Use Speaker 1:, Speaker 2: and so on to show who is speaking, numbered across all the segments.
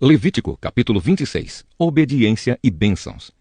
Speaker 1: Levítico, capítulo 26. Obediência e bênçãos.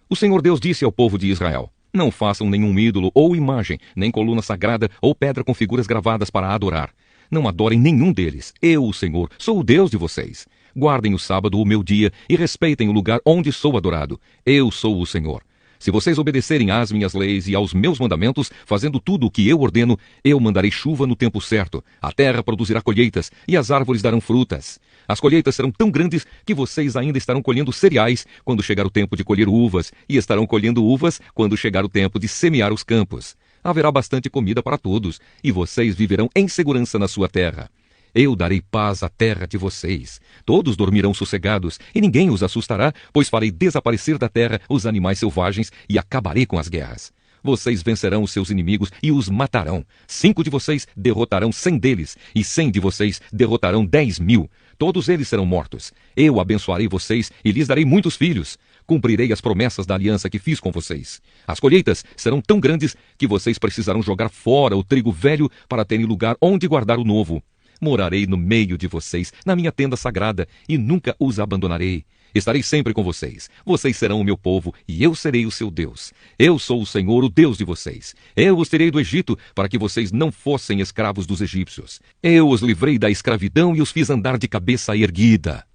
Speaker 1: O Senhor Deus disse ao povo de Israel: não façam nenhum ídolo ou imagem, nem coluna sagrada ou pedra com figuras gravadas para adorar. Não adorem nenhum deles. Eu, o Senhor, sou o Deus de vocês. Guardem o sábado, o meu dia, e respeitem o lugar onde sou adorado. Eu sou o Senhor. Se vocês obedecerem às minhas leis e aos meus mandamentos, fazendo tudo o que eu ordeno, eu mandarei chuva no tempo certo, a terra produzirá colheitas e as árvores darão frutas. As colheitas serão tão grandes que vocês ainda estarão colhendo cereais quando chegar o tempo de colher uvas, e estarão colhendo uvas quando chegar o tempo de semear os campos. Haverá bastante comida para todos, e vocês viverão em segurança na sua terra. Eu darei paz à terra de vocês. Todos dormirão sossegados, e ninguém os assustará, pois farei desaparecer da terra os animais selvagens e acabarei com as guerras. Vocês vencerão os seus inimigos e os matarão. 5 de vocês derrotarão 100 deles, e 100 de vocês derrotarão 10.000. Todos eles serão mortos. Eu abençoarei vocês e lhes darei muitos filhos. Cumprirei as promessas da aliança que fiz com vocês. As colheitas serão tão grandes que vocês precisarão jogar fora o trigo velho para terem lugar onde guardar o novo. Morarei no meio de vocês, na minha tenda sagrada, e nunca os abandonarei. Estarei sempre com vocês. Vocês serão o meu povo, e eu serei o seu Deus. Eu sou o Senhor, o Deus de vocês. Eu os tirei do Egito, para que vocês não fossem escravos dos egípcios. Eu os livrei da escravidão e os fiz andar de cabeça erguida.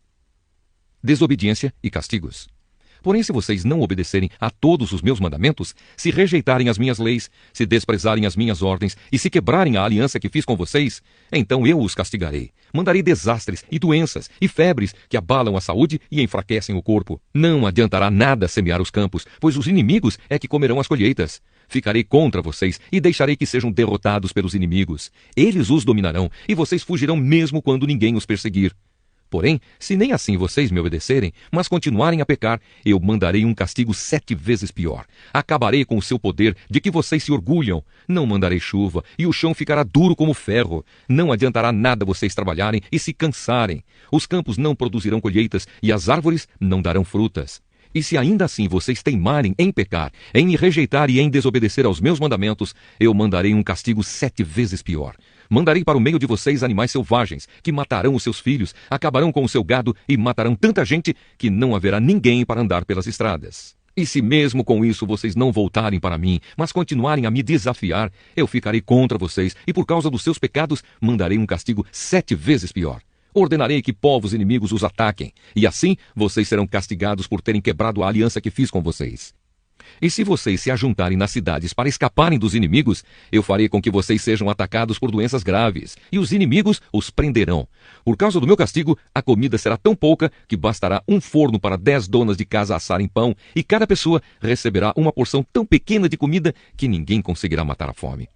Speaker 1: Desobediência e castigos. Porém, se vocês não obedecerem a todos os meus mandamentos, se rejeitarem as minhas leis, se desprezarem as minhas ordens e se quebrarem a aliança que fiz com vocês, então eu os castigarei. Mandarei desastres e doenças e febres que abalam a saúde e enfraquecem o corpo. Não adiantará nada semear os campos, pois os inimigos é que comerão as colheitas. Ficarei contra vocês e deixarei que sejam derrotados pelos inimigos. Eles os dominarão e vocês fugirão mesmo quando ninguém os perseguir. Porém, se nem assim vocês me obedecerem, mas continuarem a pecar, eu mandarei um castigo 7 vezes pior. Acabarei com o seu poder de que vocês se orgulham. Não mandarei chuva, e o chão ficará duro como ferro. Não adiantará nada vocês trabalharem e se cansarem. Os campos não produzirão colheitas, e as árvores não darão frutas. E se ainda assim vocês teimarem em pecar, em me rejeitar e em desobedecer aos meus mandamentos, eu mandarei um castigo 7 vezes pior. Mandarei para o meio de vocês animais selvagens, que matarão os seus filhos, acabarão com o seu gado e matarão tanta gente que não haverá ninguém para andar pelas estradas. E se mesmo com isso vocês não voltarem para mim, mas continuarem a me desafiar, eu ficarei contra vocês e por causa dos seus pecados mandarei um castigo 7 vezes pior. Ordenarei que povos inimigos os ataquem, e assim vocês serão castigados por terem quebrado a aliança que fiz com vocês. E se vocês se ajuntarem nas cidades para escaparem dos inimigos, eu farei com que vocês sejam atacados por doenças graves, e os inimigos os prenderão. Por causa do meu castigo, a comida será tão pouca que bastará um forno para 10 donas de casa assarem pão, e cada pessoa receberá uma porção tão pequena de comida que ninguém conseguirá matar a fome.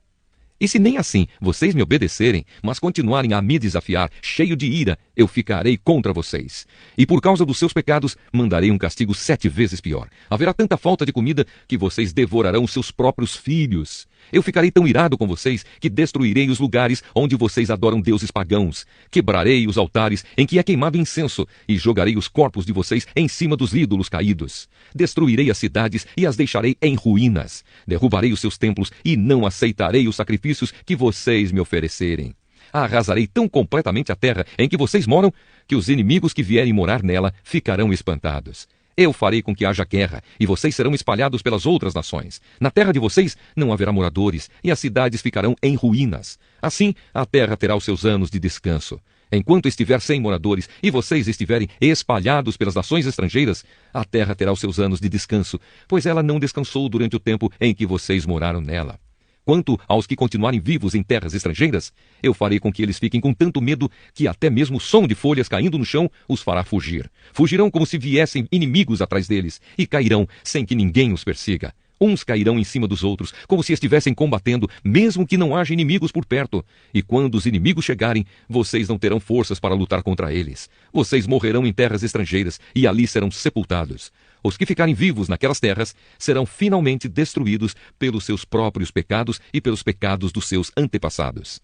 Speaker 1: E se nem assim vocês me obedecerem, mas continuarem a me desafiar, cheio de ira, eu ficarei contra vocês. E por causa dos seus pecados, mandarei um castigo 7 vezes pior. Haverá tanta falta de comida que vocês devorarão seus próprios filhos. Eu ficarei tão irado com vocês que destruirei os lugares onde vocês adoram deuses pagãos. Quebrarei os altares em que é queimado incenso e jogarei os corpos de vocês em cima dos ídolos caídos. Destruirei as cidades e as deixarei em ruínas. Derrubarei os seus templos e não aceitarei os sacrifícios que vocês me oferecerem. Arrasarei tão completamente a terra em que vocês moram que os inimigos que vierem morar nela ficarão espantados. Eu farei com que haja guerra, e vocês serão espalhados pelas outras nações. Na terra de vocês não haverá moradores, e as cidades ficarão em ruínas. Assim, a terra terá os seus anos de descanso. Enquanto estiver sem moradores, e vocês estiverem espalhados pelas nações estrangeiras, a terra terá os seus anos de descanso, pois ela não descansou durante o tempo em que vocês moraram nela. Quanto aos que continuarem vivos em terras estrangeiras, eu farei com que eles fiquem com tanto medo que até mesmo o som de folhas caindo no chão os fará fugir. Fugirão como se viessem inimigos atrás deles e cairão sem que ninguém os persiga. Uns cairão em cima dos outros, como se estivessem combatendo, mesmo que não haja inimigos por perto. E quando os inimigos chegarem, vocês não terão forças para lutar contra eles. Vocês morrerão em terras estrangeiras e ali serão sepultados. Os que ficarem vivos naquelas terras serão finalmente destruídos pelos seus próprios pecados e pelos pecados dos seus antepassados.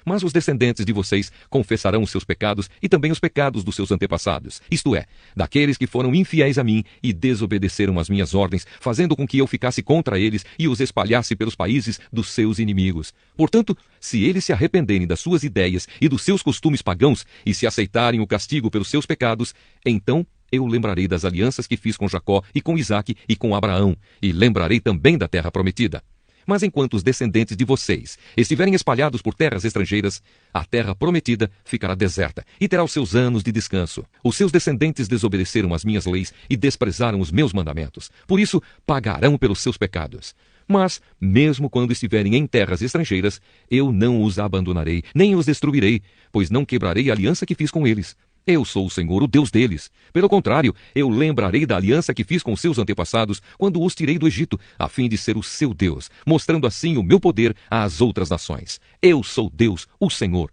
Speaker 1: Mas os descendentes de vocês confessarão os seus pecados e também os pecados dos seus antepassados, isto é, daqueles que foram infiéis a mim e desobedeceram às minhas ordens, fazendo com que eu ficasse contra eles e os espalhasse pelos países dos seus inimigos. Portanto, se eles se arrependerem das suas ideias e dos seus costumes pagãos e se aceitarem o castigo pelos seus pecados, então eu lembrarei das alianças que fiz com Jacó e com Isaque e com Abraão, e lembrarei também da terra prometida. Mas enquanto os descendentes de vocês estiverem espalhados por terras estrangeiras, a terra prometida ficará deserta e terá os seus anos de descanso. Os seus descendentes desobedeceram às minhas leis e desprezaram os meus mandamentos. Por isso, pagarão pelos seus pecados. Mas, mesmo quando estiverem em terras estrangeiras, eu não os abandonarei, nem os destruirei, pois não quebrarei a aliança que fiz com eles. Eu sou o Senhor, o Deus deles. Pelo contrário, eu lembrarei da aliança que fiz com seus antepassados quando os tirei do Egito, a fim de ser o seu Deus, mostrando assim o meu poder às outras nações. Eu sou Deus, o Senhor.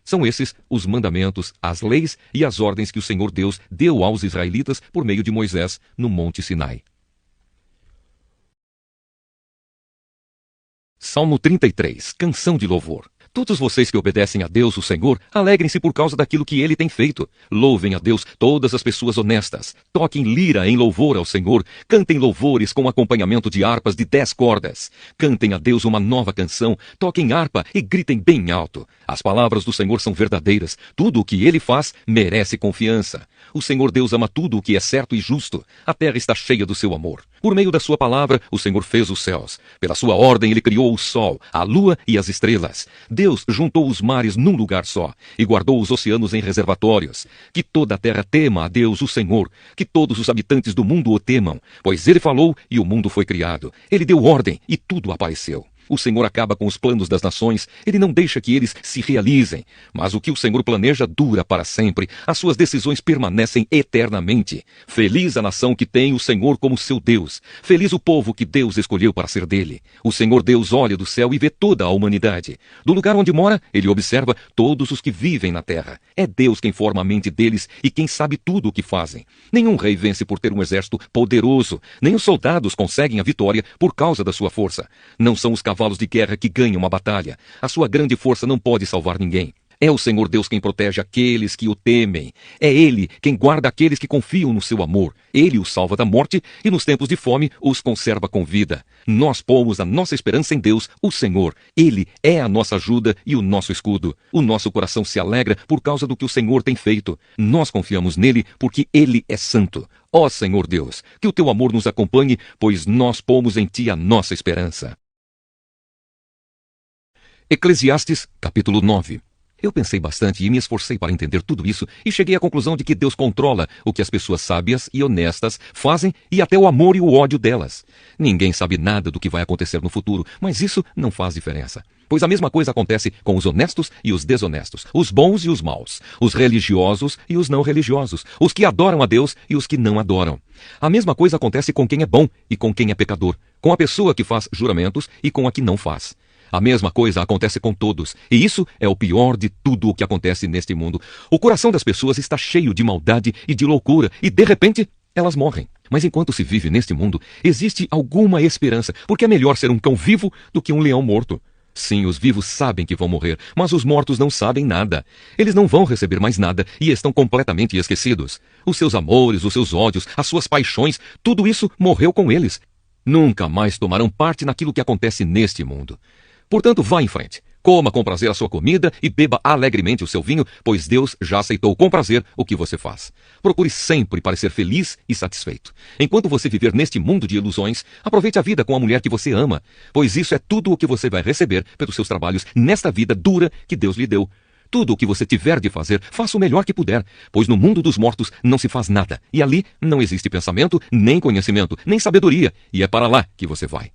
Speaker 1: São esses os mandamentos, as leis e as ordens que o Senhor Deus deu aos israelitas por meio de Moisés no Monte Sinai. Salmo 33, Canção de Louvor. Todos vocês que obedecem a Deus, o Senhor, alegrem-se por causa daquilo que Ele tem feito. Louvem a Deus todas as pessoas honestas. Toquem lira em louvor ao Senhor. Cantem louvores com acompanhamento de harpas de 10 cordas. Cantem a Deus uma nova canção. Toquem harpa e gritem bem alto. As palavras do Senhor são verdadeiras. Tudo o que Ele faz merece confiança. O Senhor Deus ama tudo o que é certo e justo. A terra está cheia do seu amor. Por meio da sua palavra, o Senhor fez os céus. Pela sua ordem, Ele criou o sol, a lua e as estrelas. Deus juntou os mares num lugar só e guardou os oceanos em reservatórios. Que toda a terra tema a Deus, o Senhor. Que todos os habitantes do mundo o temam. Pois Ele falou e o mundo foi criado. Ele deu ordem e tudo apareceu. O Senhor acaba com os planos das nações, Ele não deixa que eles se realizem. Mas o que o Senhor planeja dura para sempre, as suas decisões permanecem eternamente. Feliz a nação que tem o Senhor como seu Deus. Feliz o povo que Deus escolheu para ser dele. O Senhor Deus olha do céu e vê toda a humanidade. Do lugar onde mora, Ele observa todos os que vivem na terra. É Deus quem forma a mente deles e quem sabe tudo o que fazem. Nenhum rei vence por ter um exército poderoso, nem os soldados conseguem a vitória por causa da sua força. Não são os cavalos de guerra que ganham a batalha. A sua grande força não pode salvar ninguém. É o Senhor Deus quem protege aqueles que o temem. É Ele quem guarda aqueles que confiam no seu amor. Ele os salva da morte e nos tempos de fome os conserva com vida. Nós pomos a nossa esperança em Deus, o Senhor. Ele é a nossa ajuda e o nosso escudo. O nosso coração se alegra por causa do que o Senhor tem feito. Nós confiamos nele porque Ele é santo. Ó Senhor Deus, que o teu amor nos acompanhe, pois nós pomos em ti a nossa esperança. Eclesiastes, capítulo 9. Eu pensei bastante e me esforcei para entender tudo isso e cheguei à conclusão de que Deus controla o que as pessoas sábias e honestas fazem e até o amor e o ódio delas. Ninguém sabe nada do que vai acontecer no futuro, mas isso não faz diferença. Pois a mesma coisa acontece com os honestos e os desonestos, os bons e os maus, os religiosos e os não religiosos, os que adoram a Deus e os que não adoram. A mesma coisa acontece com quem é bom e com quem é pecador, com a pessoa que faz juramentos e com a que não faz. A mesma coisa acontece com todos, e isso é o pior de tudo o que acontece neste mundo. O coração das pessoas está cheio de maldade e de loucura, e de repente elas morrem. Mas enquanto se vive neste mundo, existe alguma esperança, porque é melhor ser um cão vivo do que um leão morto. Sim, os vivos sabem que vão morrer, mas os mortos não sabem nada. Eles não vão receber mais nada e estão completamente esquecidos. Os seus amores, os seus ódios, as suas paixões, tudo isso morreu com eles. Nunca mais tomarão parte naquilo que acontece neste mundo. Portanto, vá em frente. Coma com prazer a sua comida e beba alegremente o seu vinho, pois Deus já aceitou com prazer o que você faz. Procure sempre parecer feliz e satisfeito. Enquanto você viver neste mundo de ilusões, aproveite a vida com a mulher que você ama, pois isso é tudo o que você vai receber pelos seus trabalhos nesta vida dura que Deus lhe deu. Tudo o que você tiver de fazer, faça o melhor que puder, pois no mundo dos mortos não se faz nada, e ali não existe pensamento, nem conhecimento, nem sabedoria, e é para lá que você vai.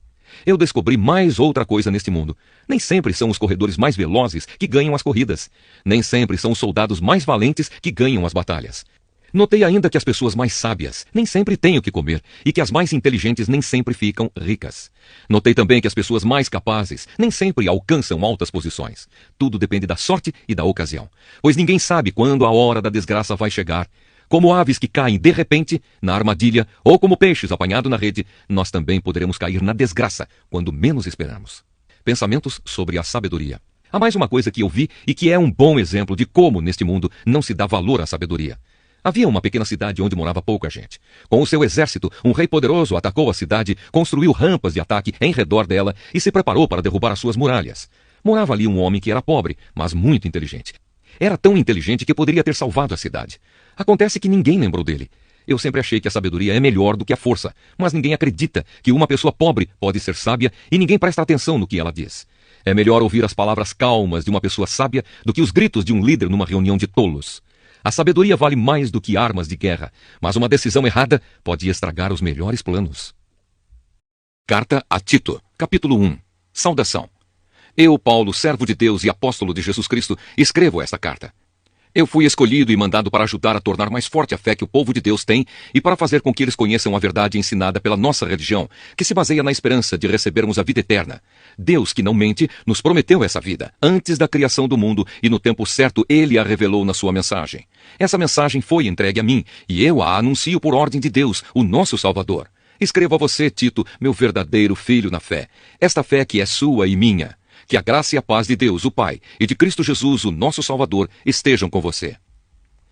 Speaker 1: Eu descobri mais outra coisa neste mundo. Nem sempre são os corredores mais velozes que ganham as corridas. Nem sempre são os soldados mais valentes que ganham as batalhas. Notei ainda que as pessoas mais sábias nem sempre têm o que comer e que as mais inteligentes nem sempre ficam ricas. Notei também que as pessoas mais capazes nem sempre alcançam altas posições. Tudo depende da sorte e da ocasião, pois ninguém sabe quando a hora da desgraça vai chegar. Como aves que caem de repente na armadilha ou como peixes apanhados na rede, nós também poderemos cair na desgraça quando menos esperamos. Pensamentos sobre a sabedoria. Há mais uma coisa que eu vi e que é um bom exemplo de como, neste mundo, não se dá valor à sabedoria. Havia uma pequena cidade onde morava pouca gente. Com o seu exército, um rei poderoso atacou a cidade, construiu rampas de ataque em redor dela e se preparou para derrubar as suas muralhas. Morava ali um homem que era pobre, mas muito inteligente. Era tão inteligente que poderia ter salvado a cidade. Acontece que ninguém lembrou dele. Eu sempre achei que a sabedoria é melhor do que a força, mas ninguém acredita que uma pessoa pobre pode ser sábia e ninguém presta atenção no que ela diz. É melhor ouvir as palavras calmas de uma pessoa sábia do que os gritos de um líder numa reunião de tolos. A sabedoria vale mais do que armas de guerra, mas uma decisão errada pode estragar os melhores planos. Carta a Tito, capítulo 1. Saudação. Eu, Paulo, servo de Deus e apóstolo de Jesus Cristo, escrevo esta carta. Eu fui escolhido e mandado para ajudar a tornar mais forte a fé que o povo de Deus tem e para fazer com que eles conheçam a verdade ensinada pela nossa religião, que se baseia na esperança de recebermos a vida eterna. Deus, que não mente, nos prometeu essa vida, antes da criação do mundo, e no tempo certo Ele a revelou na sua mensagem. Essa mensagem foi entregue a mim, e eu a anuncio por ordem de Deus, o nosso Salvador. Escrevo a você, Tito, meu verdadeiro filho na fé, esta fé que é sua e minha. Que a graça e a paz de Deus, o Pai, e de Cristo Jesus, o nosso Salvador, estejam com você.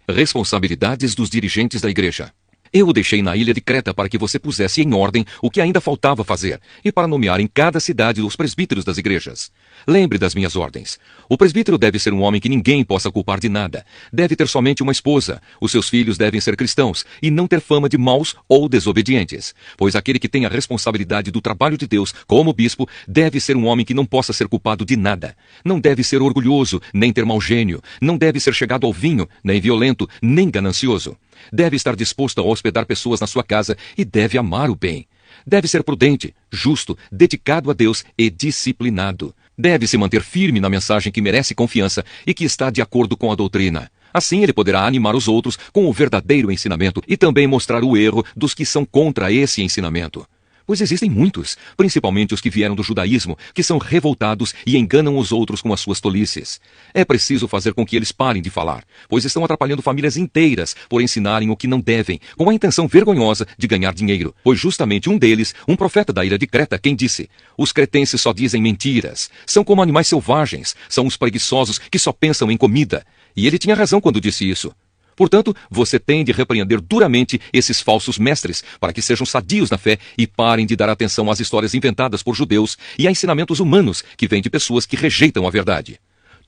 Speaker 1: Responsabilidades dos dirigentes da igreja. Eu o deixei na ilha de Creta para que você pusesse em ordem o que ainda faltava fazer e para nomear em cada cidade os presbíteros das igrejas. Lembre das minhas ordens. O presbítero deve ser um homem que ninguém possa culpar de nada. Deve ter somente uma esposa. Os seus filhos devem ser cristãos e não ter fama de maus ou desobedientes. Pois aquele que tem a responsabilidade do trabalho de Deus, como bispo, deve ser um homem que não possa ser culpado de nada. Não deve ser orgulhoso, nem ter mau gênio. Não deve ser chegado ao vinho, nem violento, nem ganancioso. Deve estar disposto a hospedar pessoas na sua casa e deve amar o bem. Deve ser prudente, justo, dedicado a Deus e disciplinado. Deve se manter firme na mensagem que merece confiança e que está de acordo com a doutrina. Assim ele poderá animar os outros com o verdadeiro ensinamento e também mostrar o erro dos que são contra esse ensinamento. Pois existem muitos, principalmente os que vieram do judaísmo, que são revoltados e enganam os outros com as suas tolices. É preciso fazer com que eles parem de falar, pois estão atrapalhando famílias inteiras por ensinarem o que não devem, com a intenção vergonhosa de ganhar dinheiro. Pois justamente um deles, um profeta da ilha de Creta, quem disse: os cretenses só dizem mentiras, são como animais selvagens, são os preguiçosos que só pensam em comida. E ele tinha razão quando disse isso. Portanto, você tem de repreender duramente esses falsos mestres, para que sejam sadios na fé e parem de dar atenção às histórias inventadas por judeus e a ensinamentos humanos que vêm de pessoas que rejeitam a verdade.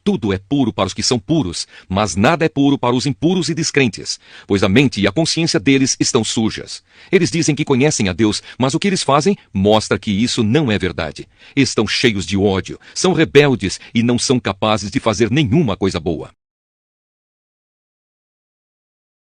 Speaker 1: Tudo é puro para os que são puros, mas nada é puro para os impuros e descrentes, pois a mente e a consciência deles estão sujas. Eles dizem que conhecem a Deus, mas o que eles fazem mostra que isso não é verdade. Estão cheios de ódio, são rebeldes e não são capazes de fazer nenhuma coisa boa.